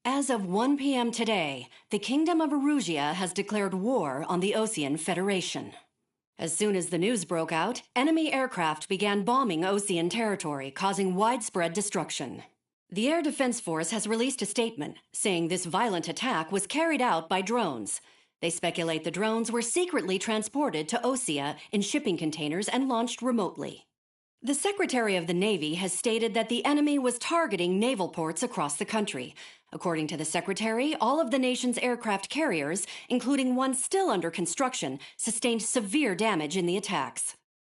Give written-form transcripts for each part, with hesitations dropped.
As of 1 p.m. today, the Kingdom of Erusia has declared war on the Osean Federation. As soon as the news broke out, enemy aircraft began bombing Osean territory, causing widespread destruction. The Air Defense Force has released a statement saying this violent attack was carried out by drones. They speculate the drones were secretly transported to Osea in shipping containers and launched remotely. The Secretary of the Navy has stated that the enemy was targeting naval ports across the country. According to the Secretary, all of the nation's aircraft carriers, including one still under construction, sustained severe damage in the attacks.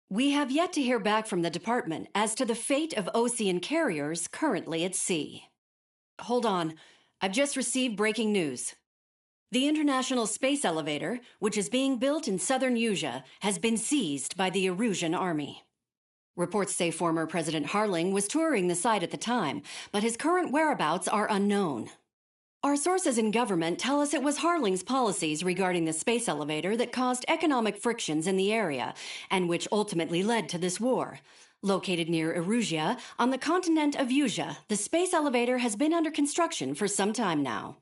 We have yet to hear back from the department as to the fate of Osean carriers currently at sea. Hold on, I've just received breaking news. The International Space Elevator, which is being built in southern Usea, has been seized by the Erusian army. Reports say former President Harling was touring the site at the time, but his current whereabouts are unknown. Our sources in government tell us it was Harling's policies regarding the space elevator that caused economic frictions in the area, and which ultimately led to this war. Located near Erusia, on the continent of Usea, the space elevator has been under construction for some time now.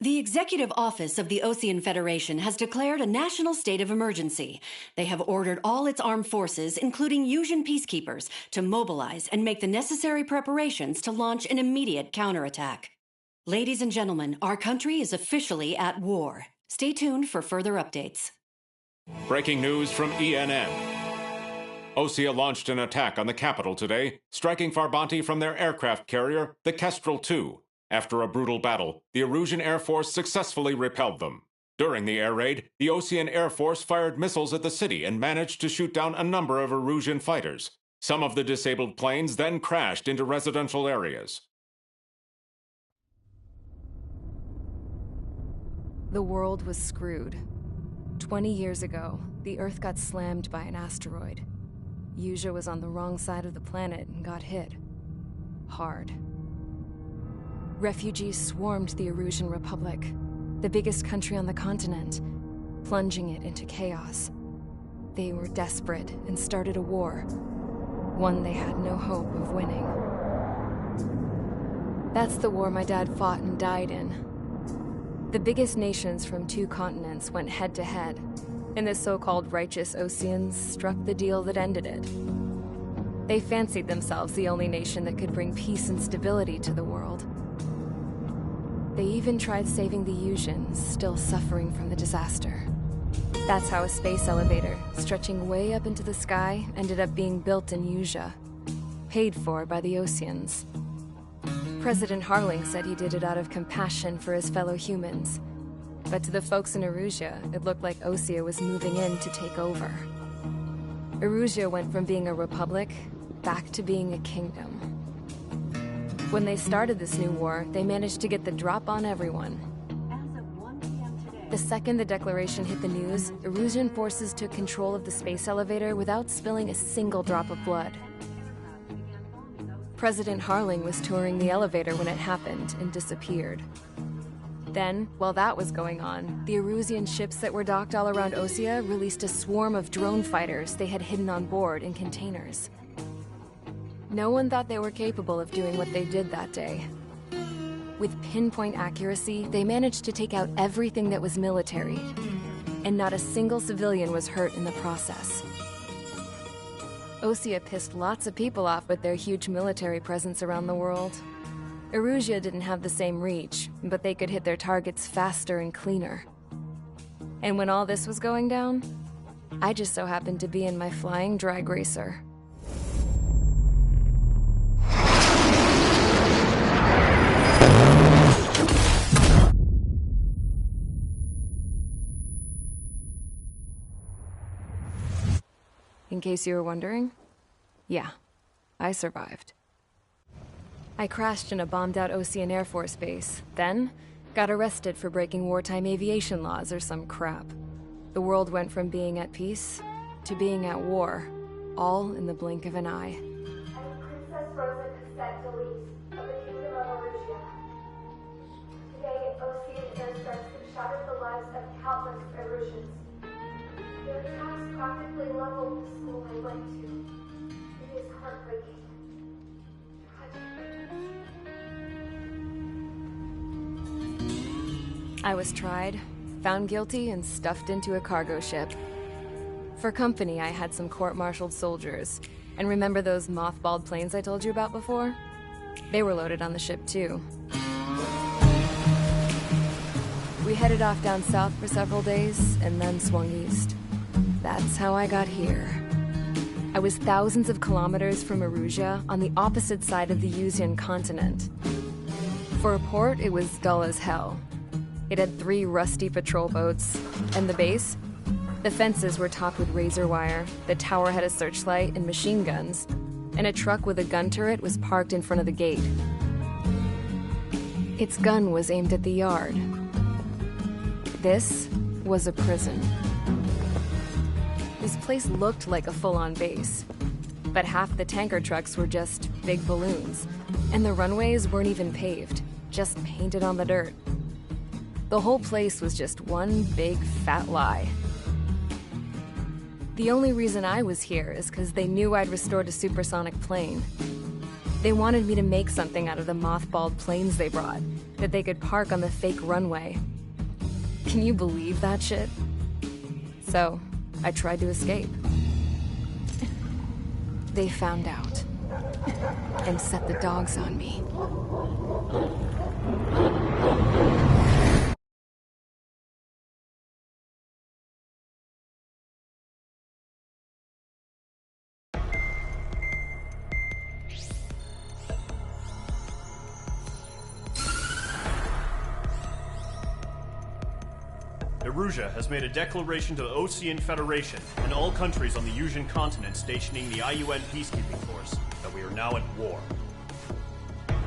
The Executive Office of the Osean Federation has declared a national state of emergency. They have ordered all its armed forces, including Usian peacekeepers, to mobilize and make the necessary preparations to launch an immediate counterattack. Ladies and gentlemen, our country is officially at war. Stay tuned for further updates. Breaking news from ENN. Osea launched an attack on the capital today, striking Farbanti from their aircraft carrier, the Kestrel II. After a brutal battle, the Erusian Air Force successfully repelled them. During the air raid, the Osean Air Force fired missiles at the city and managed to shoot down a number of Erusian fighters. Some of the disabled planes then crashed into residential areas. The world was screwed. 20 years ago, the Earth got slammed by an asteroid. Usea was on the wrong side of the planet and got hit. Hard. Refugees swarmed the Erusian Republic, the biggest country on the continent, plunging it into chaos. They were desperate and started a war, one they had no hope of winning. That's the war my dad fought and died in. The biggest nations from 2 continents went head-to-head, and the so-called righteous Oseans struck the deal that ended it. They fancied themselves the only nation that could bring peace and stability to the world. They even tried saving the Usians, still suffering from the disaster. That's how a space elevator, stretching way up into the sky, ended up being built in Usea, paid for by the Oseans. President Harling said he did it out of compassion for his fellow humans. But to the folks in Erusia, it looked like Osea was moving in to take over. Erusia went from being a republic back to being a kingdom. When they started this new war, they managed to get the drop on everyone. As of 1 p.m. today, The second the declaration hit the news, Erusian forces took control of the space elevator without spilling a single drop of blood. President Harling was touring the elevator when it happened and disappeared. Then, while that was going on, the Erusian ships that were docked all around Osea released a swarm of drone fighters they had hidden on board in containers. No one thought they were capable of doing what they did that day. With pinpoint accuracy, they managed to take out everything that was military, and not a single civilian was hurt in the process. Osea pissed lots of people off with their huge military presence around the world. Erusia didn't have the same reach, but they could hit their targets faster and cleaner. And when all this was going down, I just so happened to be in my flying drag racer. In case you were wondering, yeah, I survived. I crashed in a bombed-out Osean Air Force base, then got arrested for breaking wartime aviation laws or some crap. The world went from being at peace to being at war, all in the blink of an eye. I'm Princess Rosa Cassette Delise of the Kingdom of Erusia. Today, Osean airstrikes have shattered the lives of countless Erusians. Their attacks practically leveled the school I went to. It is heartbreaking. Tragic. I was tried, found guilty, and stuffed into a cargo ship. For company, I had some court-martialed soldiers. And remember those mothballed planes I told you about before? They were loaded on the ship, too. We headed off down south for several days, and then swung east. That's how I got here. I was thousands of kilometers from Erusia, on the opposite side of the Yuzian continent. For a port, it was dull as hell. It had 3 rusty patrol boats, and the base? The fences were topped with razor wire, the tower had a searchlight and machine guns, and a truck with a gun turret was parked in front of the gate. Its gun was aimed at the yard. This was a prison. This place looked like a full-on base, but half the tanker trucks were just big balloons, and the runways weren't even paved, just painted on the dirt. The whole place was just one big fat lie. The only reason I was here is because they knew I'd restored a supersonic plane. They wanted me to make something out of the mothballed planes they brought, that they could park on the fake runway. Can you believe that shit? So, I tried to escape. They found out, and set the dogs on me. Erusia has made a declaration to the Osean Federation and all countries on the Yuzian continent stationing the IUN peacekeeping force that we are now at war.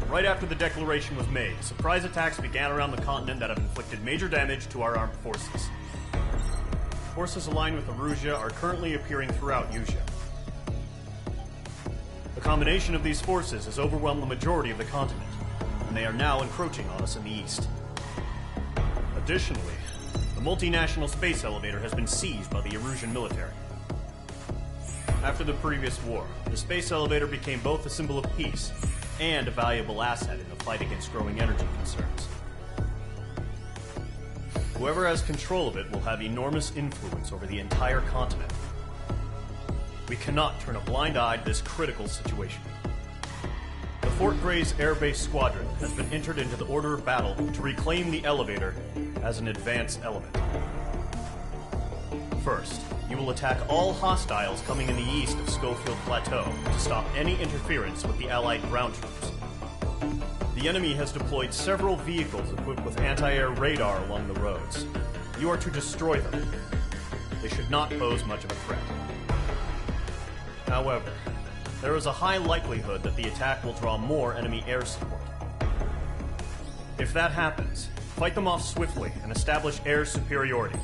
Right after the declaration was made, surprise attacks began around the continent that have inflicted major damage to our armed forces. Forces aligned with Erusia are currently appearing throughout Yusia. The combination of these forces has overwhelmed the majority of the continent, and they are now encroaching on us in the east. Additionally, the multinational space elevator has been seized by the Erusian military. After the previous war, the space elevator became both a symbol of peace and a valuable asset in the fight against growing energy concerns. Whoever has control of it will have enormous influence over the entire continent. We cannot turn a blind eye to this critical situation. The Fort Grays Air Base Squadron has been entered into the order of battle to reclaim the elevator as an advance element. First, you will attack all hostiles coming in the east of Schofield Plateau to stop any interference with the Allied ground troops. The enemy has deployed several vehicles equipped with anti-air radar along the roads. You are to destroy them. They should not pose much of a threat. However, there is a high likelihood that the attack will draw more enemy air support. If that happens, fight them off swiftly and establish air superiority.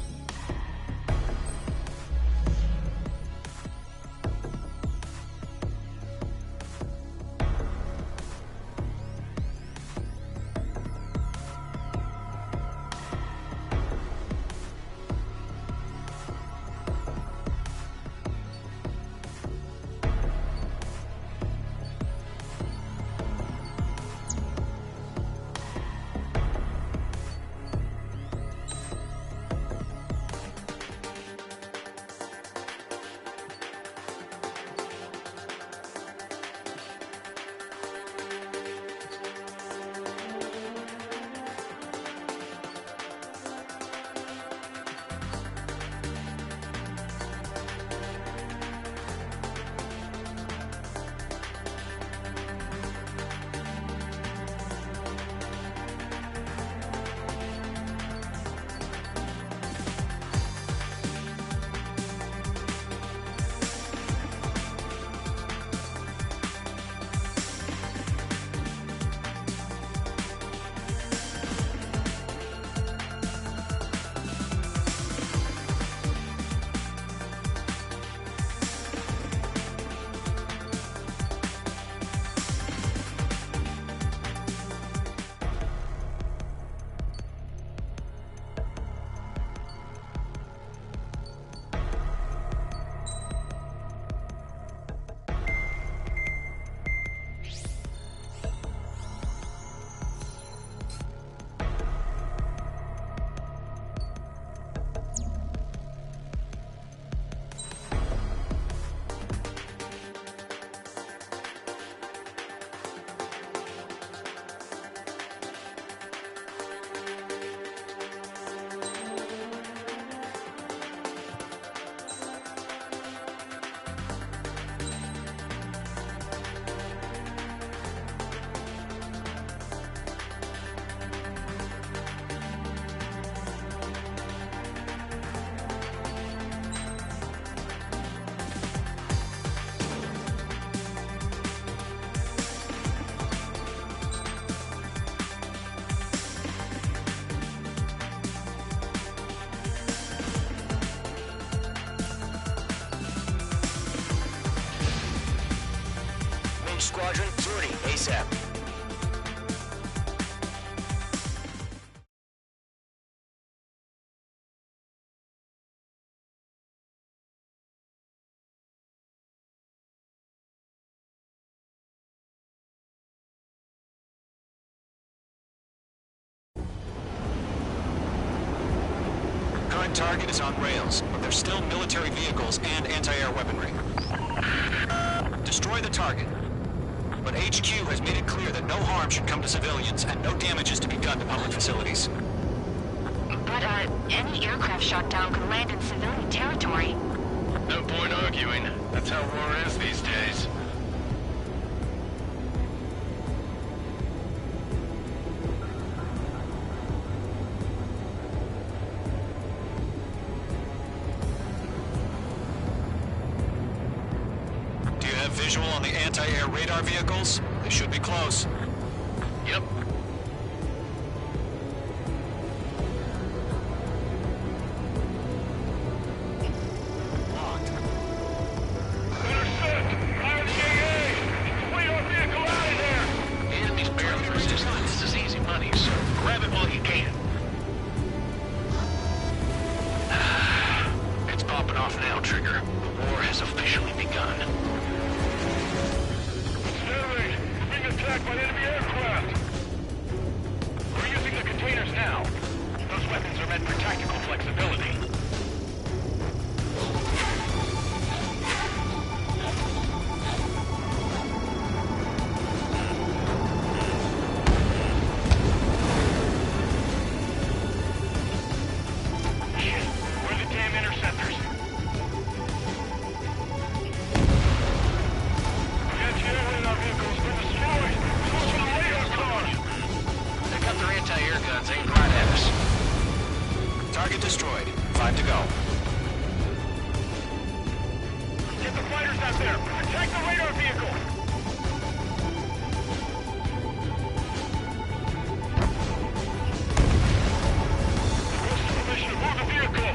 Squadron, sortie ASAP. Current target is on rails, but there's still military vehicles and anti-air weaponry. Destroy the target. But HQ has made it clear that no harm should come to civilians and no damage is to be done to public facilities. But, any aircraft shot down could land in civilian territory. No point arguing. That's how war is these days. Do you have visual on the anti-air radar vehicles? They should be close. Yep. Target destroyed. 5 to go. Get the fighters out there! Attack the radar vehicle! Commissioner, move the vehicle!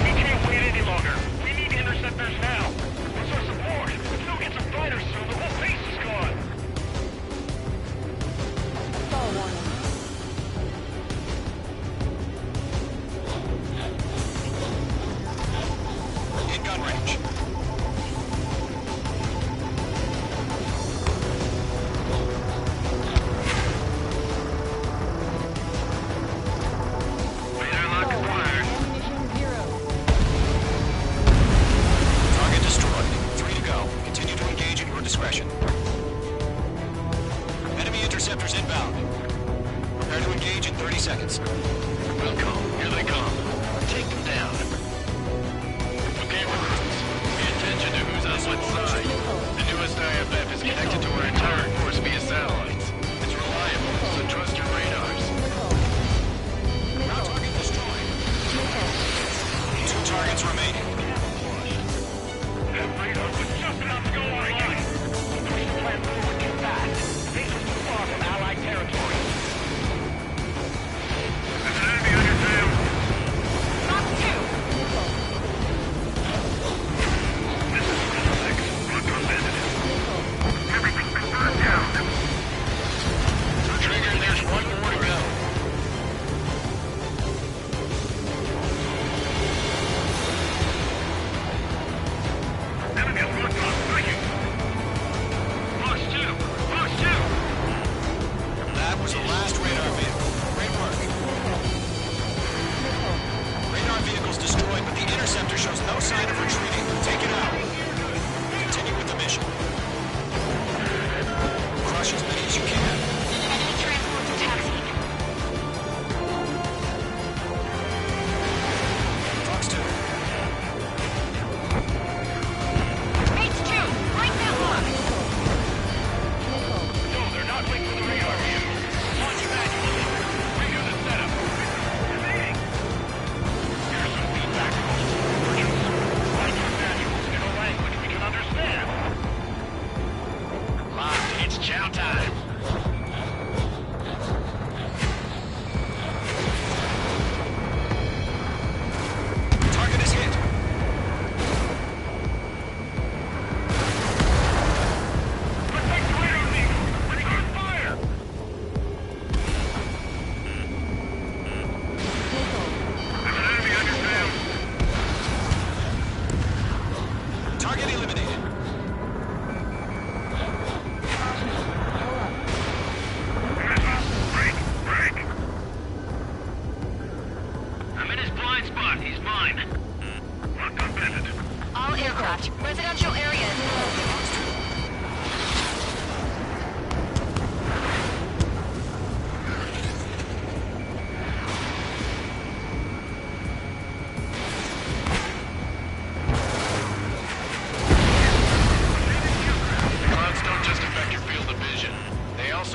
We can't wait any longer. We need interceptors now. What's our support? If we don't get some fighters soon, the whole base is gone. In gun range. Radar lock acquired. Target destroyed. 3 to go. Continue to engage at your discretion. Enemy interceptors inbound. Prepare to engage in 30 seconds. Welcome. Here they come. Take them down. Okay, recruits. Pay attention to who's on what side. The newest IFF is connected to our entire force via satellites. It's reliable, so trust your radars. Now target destroyed. 2 targets remaining. That radar was just about to go online. Push the plan forward too fast. Base is too far from Allied territory. There's an enemy on your tail. Knock 2! This is Felix, representative. Everything's been burned down.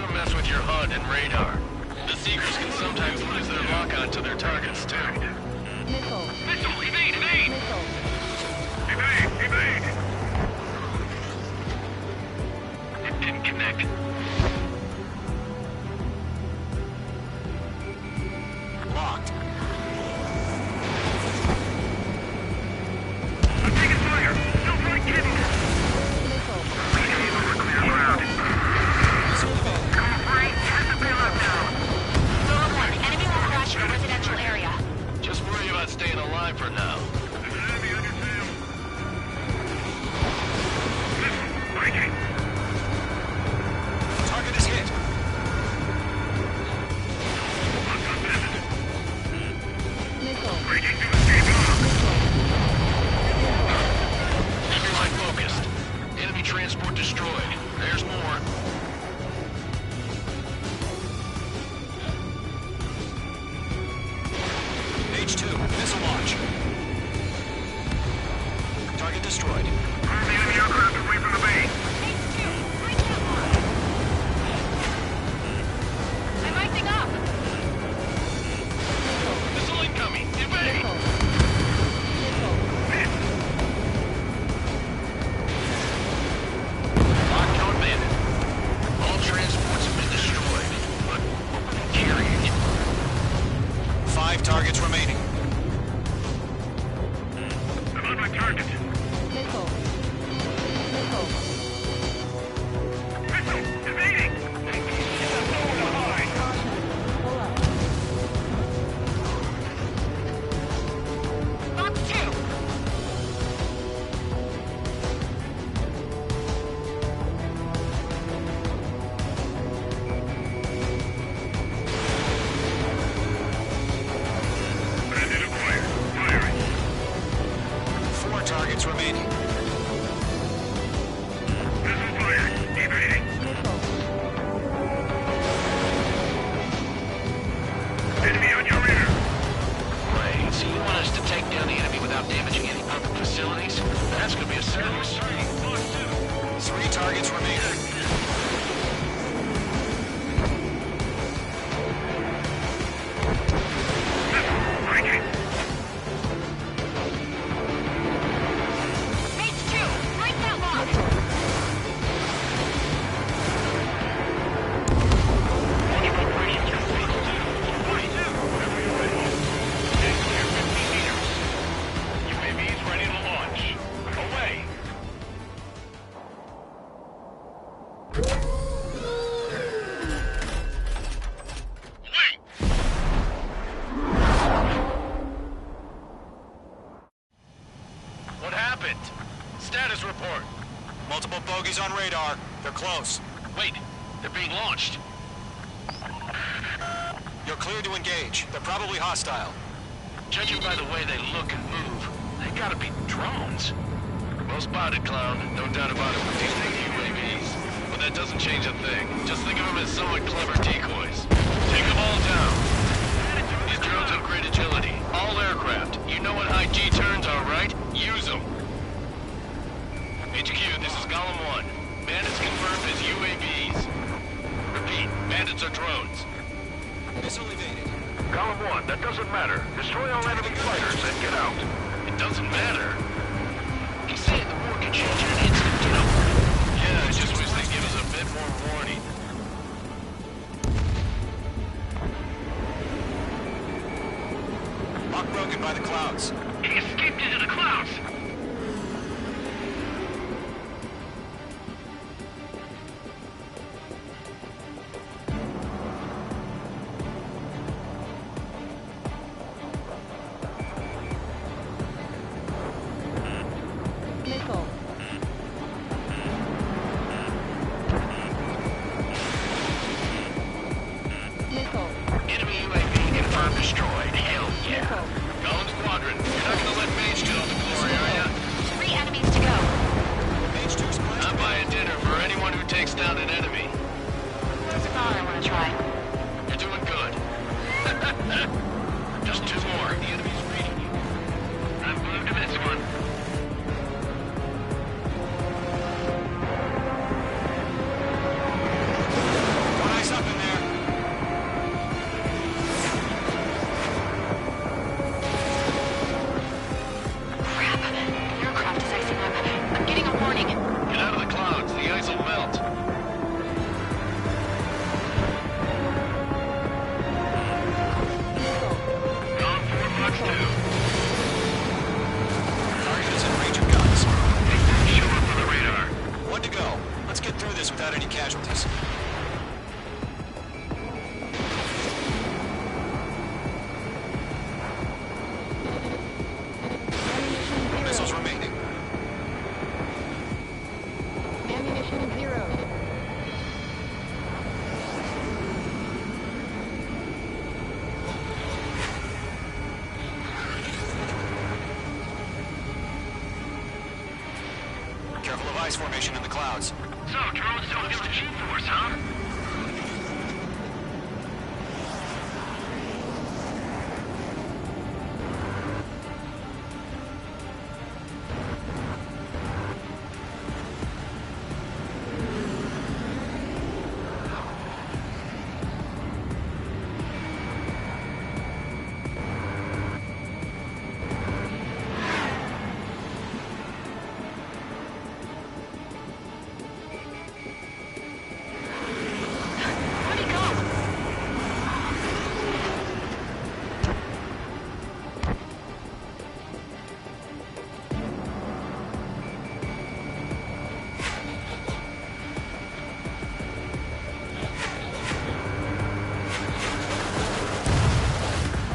also mess with your HUD and radar. The Seekers can sometimes lose their lock-on to their targets, too. Missile. Missile! Evade! Evade! Missile. Evade! Evade! It didn't connect. Locked. I'm taking fire! Still trying to get me! Missile. Clear ground. Enemy will crash in a residential area. Just worry about staying alive for now. Target is hit. Missile. Everyone focused. Enemy transport destroyed. There's more. H2, missile launch. Target destroyed. Enemy aircraft away from the base. I'm icing up. Missile incoming. Evade! Lockdown bandit. All transports have been destroyed, but carrying it. 5 targets remaining. I'm on my target. Missile. Missile. Missile! Evading! Nowhere to hide! Pull up. Box 2. Bandit acquired. Firing. 4 targets remaining. Missile fired. Evading. Missile. Enemy on your rear. Right, so you want us to take down the enemy without damaging any public facilities? That's gonna be a serious... 3 targets remaining. H2, break that lock. UAV's ready to launch. Away! Wait! What happened? Status report. Multiple bogies on radar. They're close. Wait, they're being launched. You're clear to engage. They're probably hostile. Judging by the way they look and move, they gotta be drones. Well spotted, Clown. No doubt about it. These think UAVs. But that doesn't change a thing. Just think of them as somewhat clever decoys. Take them all down. These drones have great agility. All aircraft. You know what high G turns are, right? Use them. HQ, this is Golem 1. Bandits confirmed as UAVs. Repeat, bandits are drones. Missile evaded. Column 1, that doesn't matter. Destroy all enemy fighters and get out. It doesn't matter? He's saying the war can change in an instant, you know? Yeah, I just wish they'd give us a bit more warning. Lock broken by the clouds. He escaped into the clouds! Missile. Missile. Enemy UAV confirmed destroyed. Hell yeah. Missile. Golem Squadron, you're not gonna let Mage get off the glory, are ya? 3 enemies to go. Mage 2's splashed. I'm buying dinner for anyone who takes down an enemy. That's all I want to try. You're doing good. Just 2 more. The enemy's reading you. I'm glued to this one. One ice formation in the clouds. So, drones don't feel the G-force, huh? Where'd he go?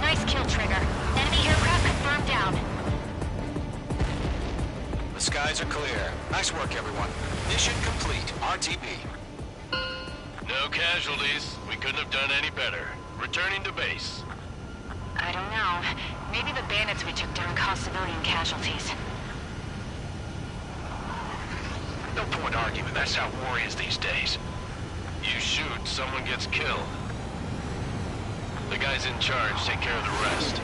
Nice kill, Trigger. Enemy aircraft confirmed down. The skies are clear. Nice work, everyone. Mission complete. RTB. No casualties. We couldn't have done any better. Returning to base. I don't know. Maybe the bandits we took down caused civilian casualties. No point arguing. That's how war is these days. You shoot, someone gets killed. The guys in charge take care of the rest.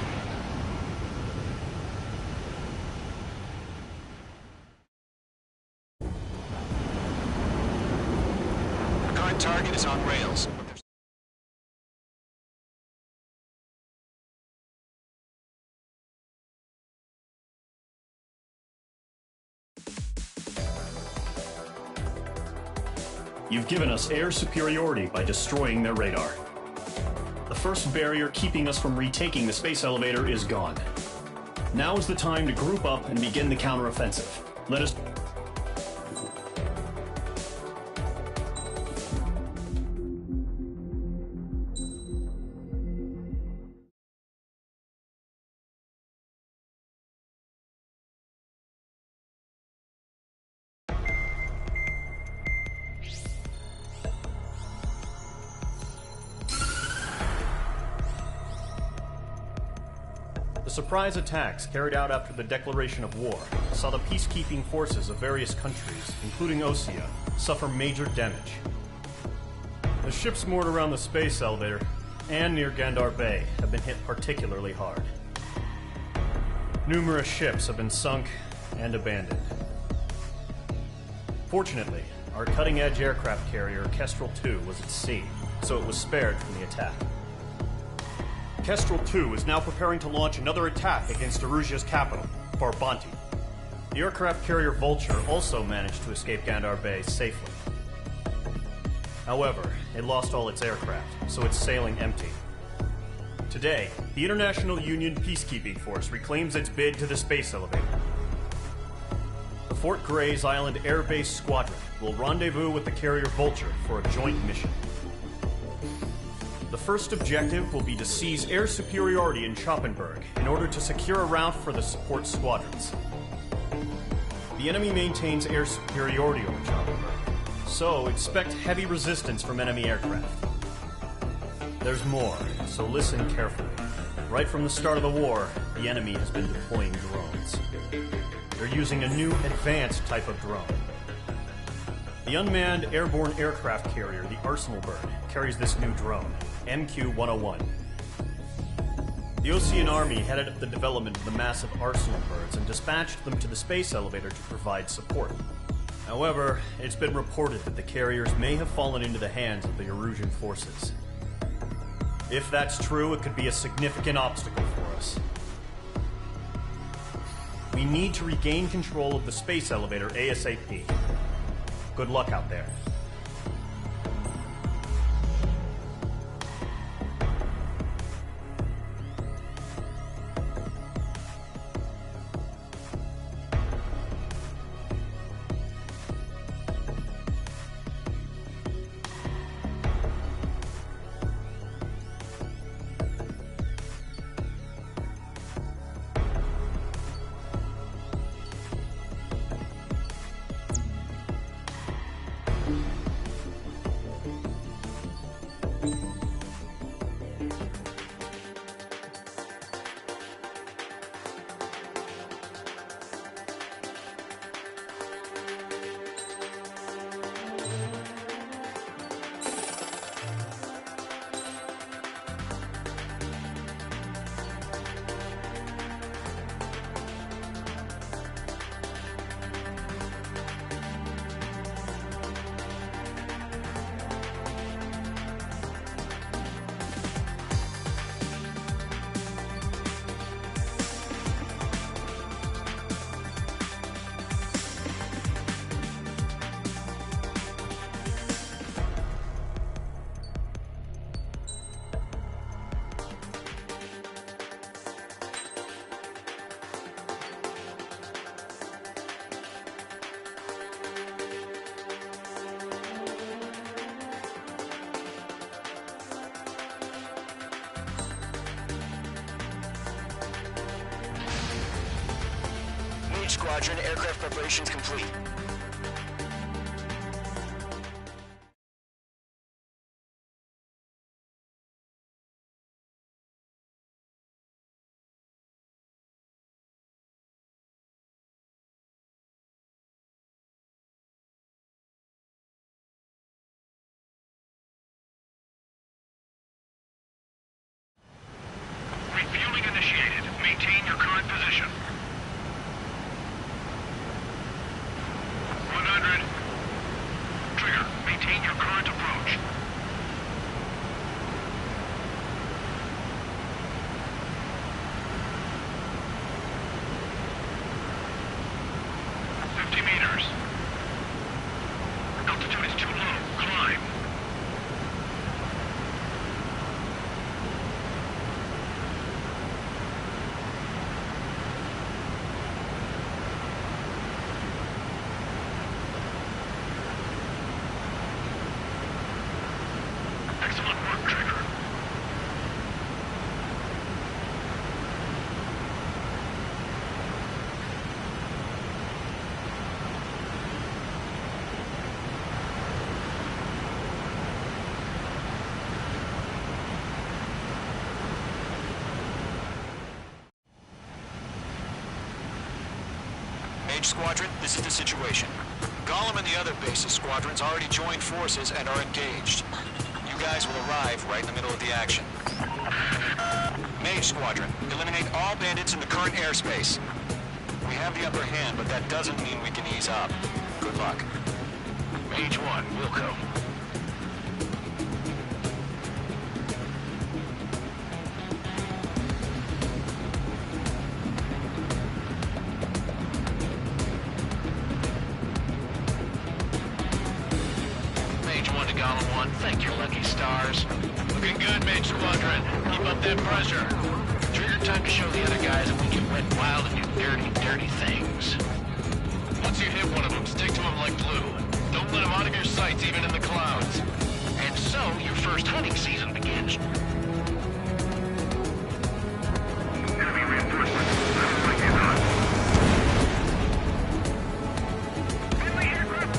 Current target is on rails. You've given us air superiority by destroying their radar. The first barrier keeping us from retaking the space elevator is gone. Now is the time to group up and begin the counteroffensive. Let us... The surprise attacks carried out after the declaration of war saw the peacekeeping forces of various countries, including Osea, suffer major damage. The ships moored around the space elevator and near Gandar Bay have been hit particularly hard. Numerous ships have been sunk and abandoned. Fortunately, our cutting-edge aircraft carrier Kestrel II was at sea, so it was spared from the attack. Kestrel II is now preparing to launch another attack against Erusia's capital, Farbanti. The aircraft carrier Vulture also managed to escape Gandar Bay safely. However, it lost all its aircraft, so it's sailing empty. Today, the International Union Peacekeeping Force reclaims its bid to the space elevator. The Fort Grays Island Air Base Squadron will rendezvous with the carrier Vulture for a joint mission. The first objective will be to seize air superiority in Schoppenberg in order to secure a route for the support squadrons. The enemy maintains air superiority over Schoppenberg, so expect heavy resistance from enemy aircraft. There's more, so listen carefully. Right from the start of the war, the enemy has been deploying drones. They're using a new advanced type of drone. The unmanned airborne aircraft carrier, the Arsenal Bird, carries this new drone, MQ-101. The Osean Army headed up the development of the massive Arsenal Birds and dispatched them to the space elevator to provide support. However, it's been reported that the carriers may have fallen into the hands of the Erusian forces. If that's true, it could be a significant obstacle for us. We need to regain control of the space elevator ASAP. Good luck out there. Squadron, aircraft preparations complete. Refueling initiated. Maintain your current position. 100. Trigger, maintain your current approach. 50 meters. Altitude is too low. Climb. Excellent work, Trigger. Mage Squadron, this is the situation. Gollum and the other bases squadrons already joined forces and are engaged. You guys will arrive right in the middle of the action. Mage Squadron, eliminate all bandits in the current airspace. We have the upper hand, but that doesn't mean we can ease up. Good luck. Mage 1, Wilco. Mage 1 to Gollum 1, thank your lucky stars. Looking good, Mage Squadron. Keep up that pressure. Trigger, time to show the other guys that we can wet wild and do dirty, dirty things. Once you hit one of them, stick to them like glue. Don't let them out of your sights, even in the clouds. And so, your first hunting season begins. Enemy reinforcements. Like it hot. Enemy aircraft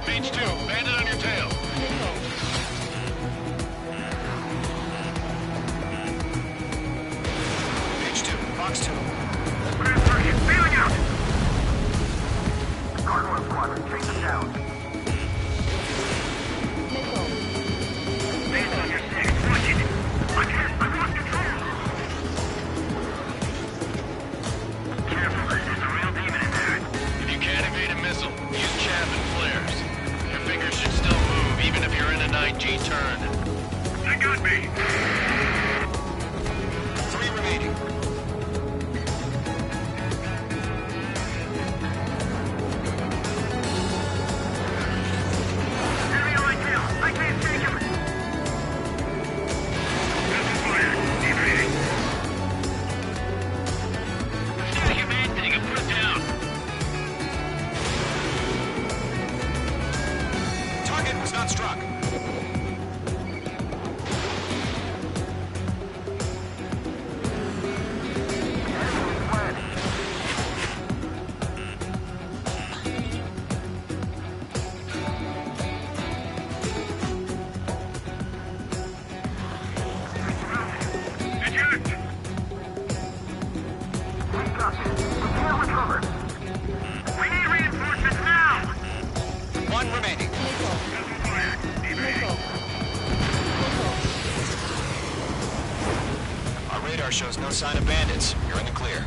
Mage 2, bandit on your tail. Mage 2, Fox 2. Bailing out! Gargoyle Squadron, chase them down. Base on your 6, watch it! I lost control! Careful, there's a real demon in there. If you can't evade a missile, use chaff and flares. Your fingers should still move, even if you're in a 9G turn. They got me! 3 remaining. Enemy on my tail! I can't take him! Missile fire! Evading! Static command thing, I'm put down! Target was not struck. Eject! We got this. We can't recover. We need reinforcements now! 1 remaining. Missile fire! Evading! Our radar shows no sign of bandits. You're in the clear.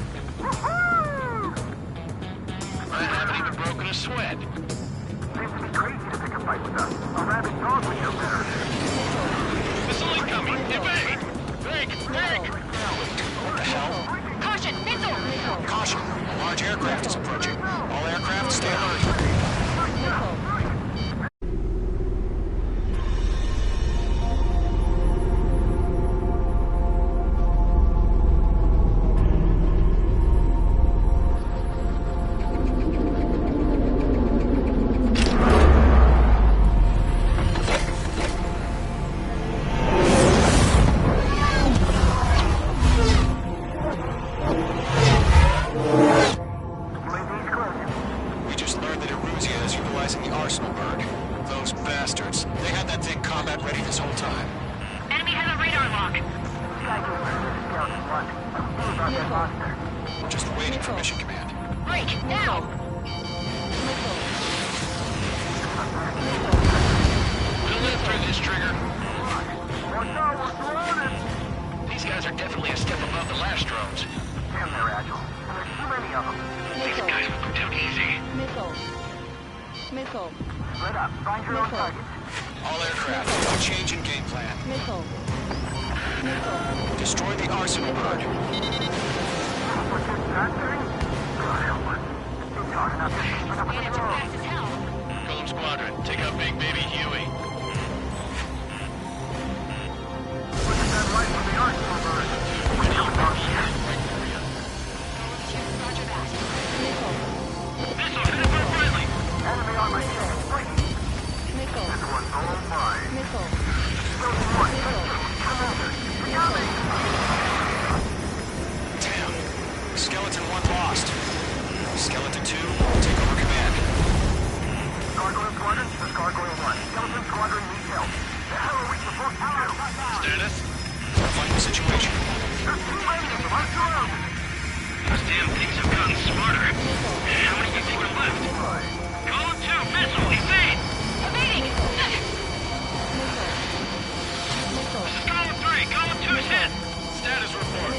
I haven't even broken a sweat. Seems to be crazy to pick a fight with us. A rabid dog would know better. Missile incoming! Evade! Break! What the hell? Caution, missile! Caution! A large aircraft is approaching. All aircraft stay alert. We're just waiting for mission command. Break, now! We'll live through this, Trigger. These guys are definitely a step above the last drones. Damn, they're agile. And there's too many of them. These guys will go down easy. Missile. Split up. Find your own target. All aircraft, no change in game plan. Destroy the arsenal bird. What's this, that thing? God, help us. It's hard enough to keep it up Man, with it's the road. fast as hell. Golem Squadron, take out Big Baby Huey. Look at that light from the arsenal bird. We're coming down here. Roger that. Missile, hit by friendly. Enemy on my tail. Wait. This one's all mine. Those one. Commander. Coming. Damn. Skeleton 1 lost. Skeleton 2, take over command. Gargoyle Squadron, this is Gargoyle 1. Skeleton Squadron needs help. The hell are we supposed to do? Status? Find the situation. There's too many of them. I'm surrounded. Those damn things have gotten smarter. How many do you think are left? Golem 2, missile, evade! Evading! This is Golem 3, Golem 2's hit. Status report.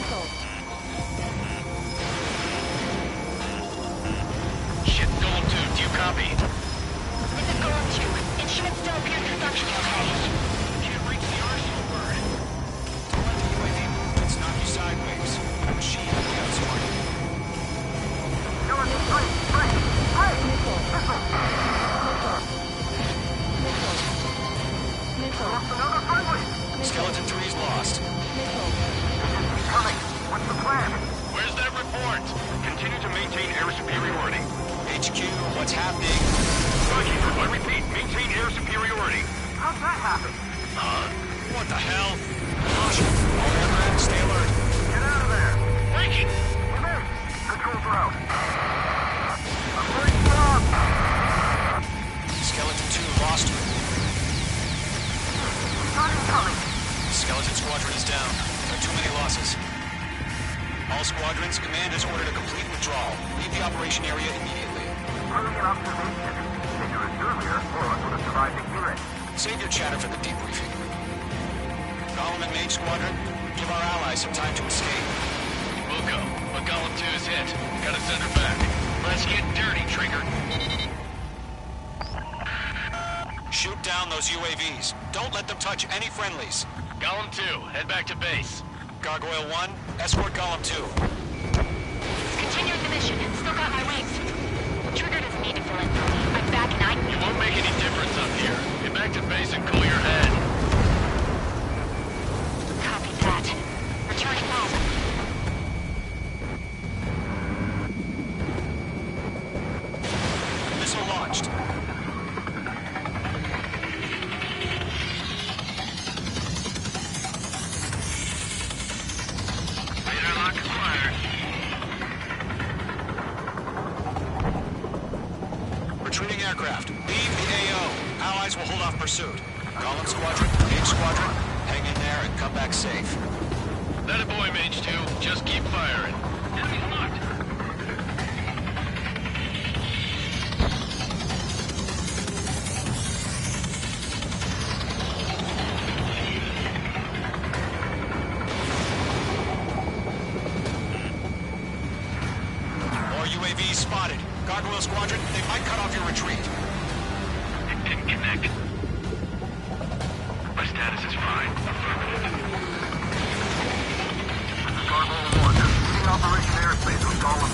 Shit, Golem 2, do you copy? This is Golem 2. It should still appear to be functioning okay. Can't reach the arsenal bird. Don't let the UAV movements knock you sideways. The machine will be outsmarted. Skeleton 3, break. Break. Missile. Lost another friendly. Skeleton 3's lost. He's coming. What's the plan? Where's that report? Continue to maintain air superiority. HQ, what's happening? Skykeeper, I repeat, maintain air superiority. How'd that happen? What the hell? Caution. All aircraft, stay alert. Get out of there. Breaking! We're in. Controls are out. I'm breaking up. Skeleton 2 lost. Not incoming. Skeleton Squadron is down. There are too many losses. All squadrons, command has ordered a complete withdrawal. Leave the operation area immediately. Early an observation. Dangerous earlier, or us would have survived to hear it. Save your chatter for the debriefing. Golem and Mage Squadron, give our allies some time to escape. We'll go, but Golem 2 is hit. Gotta send her back. Let's get dirty, Trigger. Shoot down those UAVs. Don't let them touch any friendlies. Golem 2, head back to base. Gargoyle 1, escort Golem 2. Continuing the mission. Still got my wings. Trigger doesn't need to fill in for me. I'm back and It won't make any difference up here. Get back to base and cool your head. Copy that. Returning home. Missile launched. Radar lock acquired. Retreating aircraft. Leave the AO. Allies will hold off pursuit. Golem Squadron, Mage Squadron, hang in there and come back safe. That a boy, Mage 2. Just keep firing. Enemies marked. More UAVs spotted. Gargoyle Squadron, they might cut off your retreat. It didn't connect. My status is fine. Gargoyle 1, leading Operation Airspace with Golem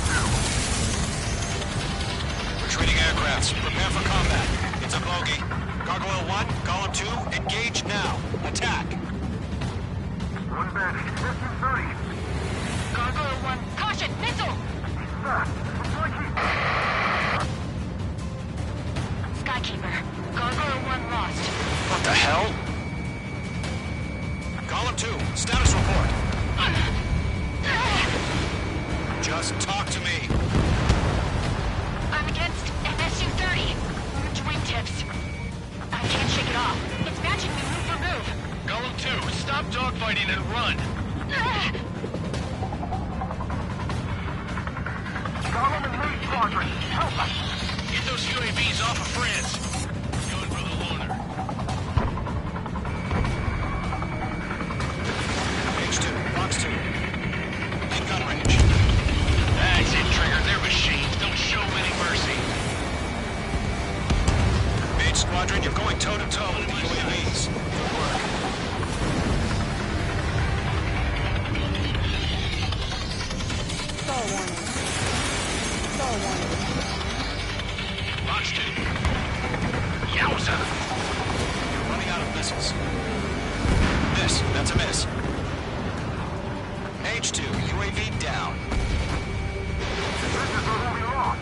2. Retreating aircrafts, prepare for combat. It's a bogey. Gargoyle 1, Golem 2, engage now. Attack. One bandit, distance 30. Gargoyle 1. Caution! Missile! Fast. It's like he... Skykeeper. Gargoyle 1 lost. What the hell? Golem 2, status report. Just talk to me. I'm against MSU-30. Large wingtips. I can't shake it off. It's matching me move for move. Golem 2, stop dogfighting and run. warning. Star warning. Box 2. Yowza! You're running out of missiles. Miss. That's a miss. H2, UAV down. This is where we lost.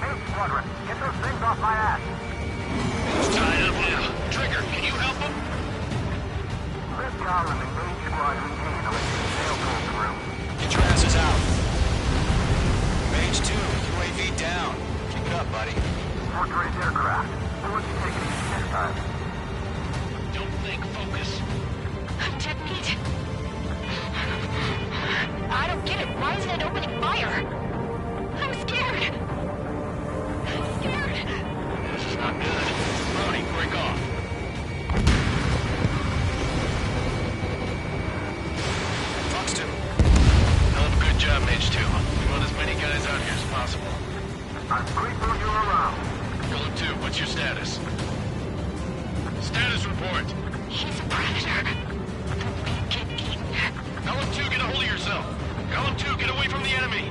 Hey, Squadron, get those things off my ass. He's tied up now. Trigger, can you help him? Let Colin and main squadron gain to let the sail go through. Get your asses out. H2, UAV down. Keep it up, buddy. Portrait aircraft. We'll let you take it easy this time. Don't think, focus. I'm dead meat. I don't get it. Why isn't it opening fire? I'm scared. I'm scared. This is not good. Brownie, break off. Fox 2. Hell of a good job, H2. We want as many guys out here as possible. I'm grateful you're around. Golem 2, what's your status? Status report. He's a predator. Get eaten. Golem 2, get a hold of yourself. Golem 2, get away from the enemy.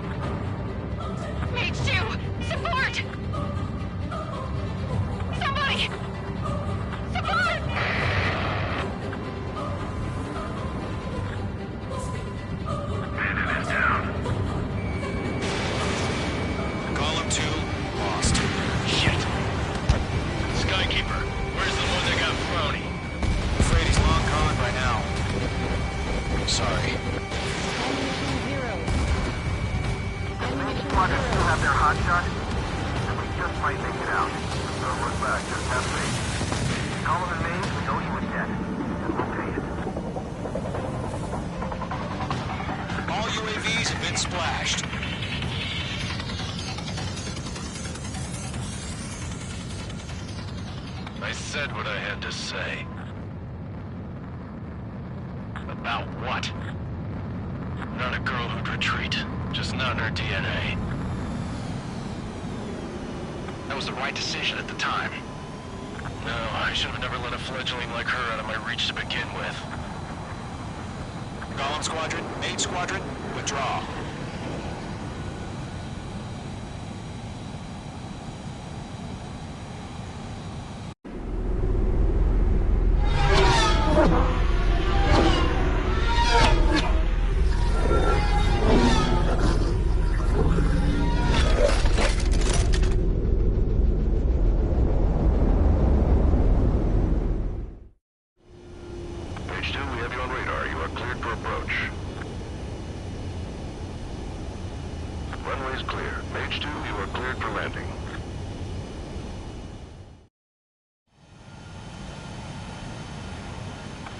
Mage 2, support! Somebody! Support! Bandit is down. Column 2, lost. Shit. Skykeeper, where's the one that got Brownie? Afraid he's long gone by now. Sorry. Ammunition 0. Ammunition Squadron 0. still have their hot shot, and we just might make it out. So look back, just have faith. Colin and Maine, we know you were dead. We'll pay it. All UAVs have been splashed. I said what I had to say. About what? Not a girl who'd retreat. Just not in her DNA. That was the right decision at the time. No, I should have never let a fledgling like her out of my reach to begin with. Column Squadron, Main Squadron, withdraw. H2, we have you on radar. You are cleared for approach. Runway's clear. H2, you are cleared for landing.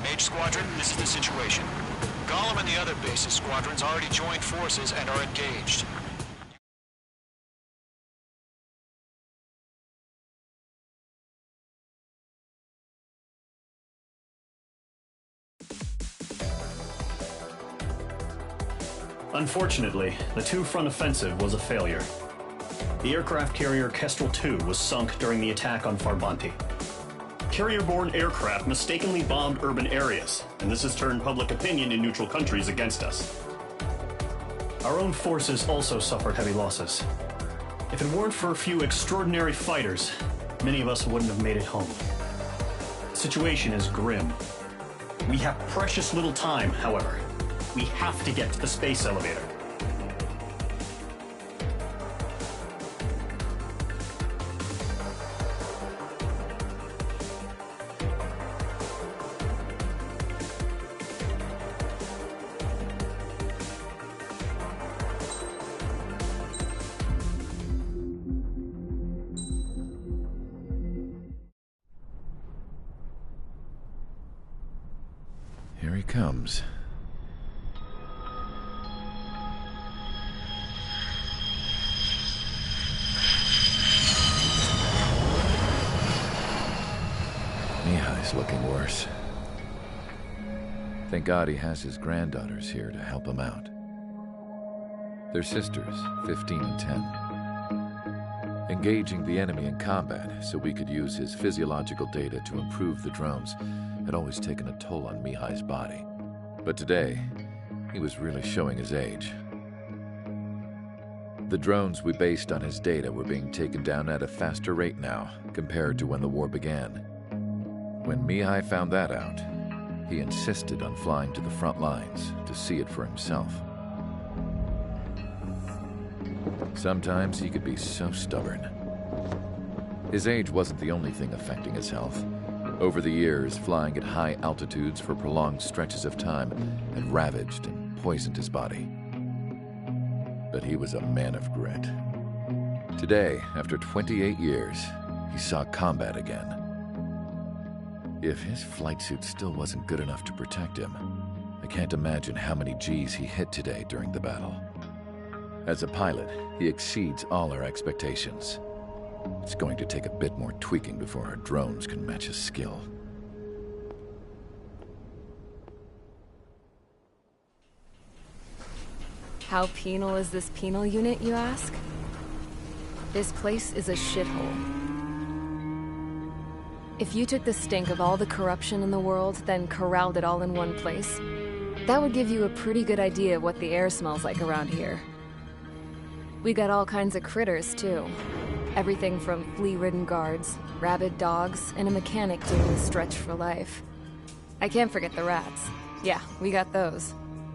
Mage Squadron, this is the situation. Gollum and the other bases squadrons already joined forces and are engaged. Unfortunately, the two-front offensive was a failure. The aircraft carrier Kestrel II was sunk during the attack on Farbanti. Carrier-borne aircraft mistakenly bombed urban areas, and this has turned public opinion in neutral countries against us. Our own forces also suffered heavy losses. If it weren't for a few extraordinary fighters, many of us wouldn't have made it home. The situation is grim. We have precious little time, however. We have to get to the space elevator. Here he comes. Mihai's looking worse. Thank God he has his granddaughters here to help him out. They're sisters, 15 and 10. Engaging the enemy in combat so we could use his physiological data to improve the drones had always taken a toll on Mihai's body. But today, he was really showing his age. The drones we based on his data were being taken down at a faster rate now compared to when the war began. When Mihai found that out, he insisted on flying to the front lines to see it for himself. Sometimes he could be so stubborn. His age wasn't the only thing affecting his health. Over the years, flying at high altitudes for prolonged stretches of time had ravaged and poisoned his body. But he was a man of grit. Today, after 28 years, he saw combat again. If his flight suit still wasn't good enough to protect him, I can't imagine how many Gs he hit today during the battle. As a pilot, he exceeds all our expectations. It's going to take a bit more tweaking before our drones can match his skill. How penal is this penal unit, you ask? This place is a shithole. If you took the stink of all the corruption in the world, then corralled it all in one place, that would give you a pretty good idea of what the air smells like around here. We got all kinds of critters, too. Everything from flea-ridden guards, rabid dogs, and a mechanic doing the stretch for life. I can't forget the rats. Yeah, we got those.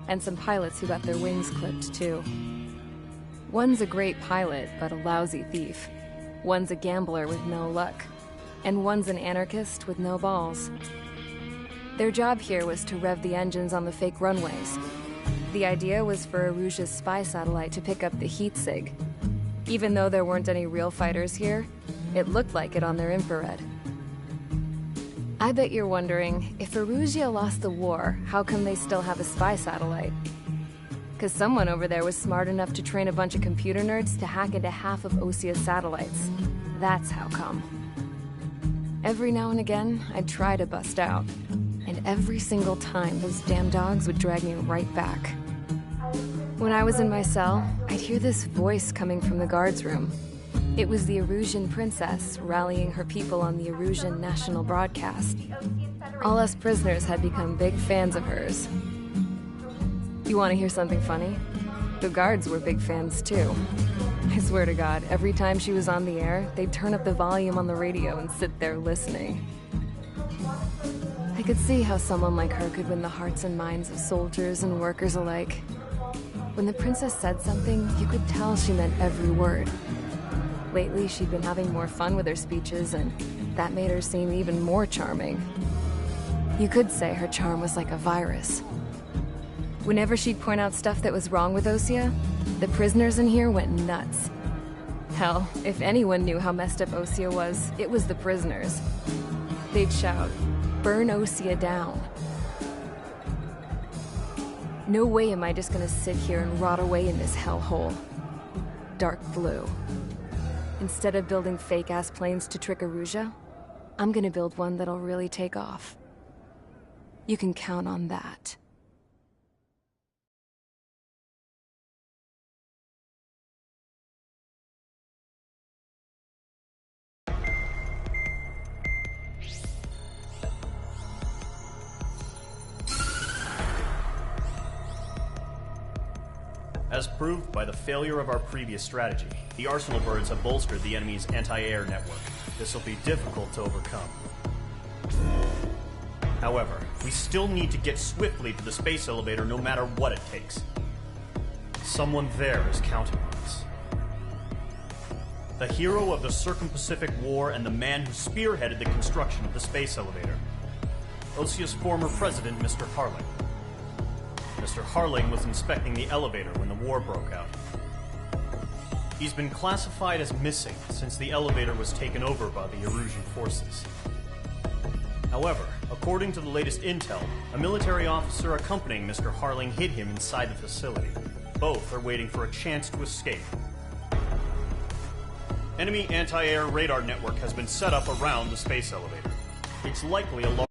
And some pilots who got their wings clipped, too. One's a great pilot, but a lousy thief. One's a gambler with no luck. And one's an anarchist with no balls. Their job here was to rev the engines on the fake runways. The idea was for Erusia's spy satellite to pick up the heat sig. Even though there weren't any real fighters here, it looked like it on their infrared. I bet you're wondering, if Erusia lost the war, how come they still have a spy satellite? 'Cause someone over there was smart enough to train a bunch of computer nerds to hack into half of Osia's satellites. That's how come. Every now and again, I'd try to bust out. And every single time, those damn dogs would drag me right back. When I was in my cell, I'd hear this voice coming from the guards room. It was the Erusian princess rallying her people on the Erusian national broadcast. All us prisoners had become big fans of hers. You want to hear something funny? The guards were big fans too. I swear to God, every time she was on the air, they'd turn up the volume on the radio and sit there listening. I could see how someone like her could win the hearts and minds of soldiers and workers alike. When the princess said something, you could tell she meant every word. Lately, she'd been having more fun with her speeches, and that made her seem even more charming. You could say her charm was like a virus. Whenever she'd point out stuff that was wrong with Osia, the prisoners in here went nuts. Hell, if anyone knew how messed up Osia was, it was the prisoners. They'd shout, "Burn Osia down." No way am I just gonna sit here and rot away in this hellhole. Dark blue. Instead of building fake-ass planes to trick Erusia, I'm gonna build one that'll really take off. You can count on that. As proved by the failure of our previous strategy, the Arsenal birds have bolstered the enemy's anti-air network. This will be difficult to overcome. However, we still need to get swiftly to the space elevator no matter what it takes. Someone there is counting on us. The hero of the Circum-Pacific War and the man who spearheaded the construction of the space elevator. Osia's former president, Mr. Harling. Mr. Harling was inspecting the elevator when the war broke out. He's been classified as missing since the elevator was taken over by the Erusian forces. However, according to the latest intel, a military officer accompanying Mr. Harling hid him inside the facility. Both are waiting for a chance to escape. Enemy anti-air radar network has been set up around the space elevator. It's likely a large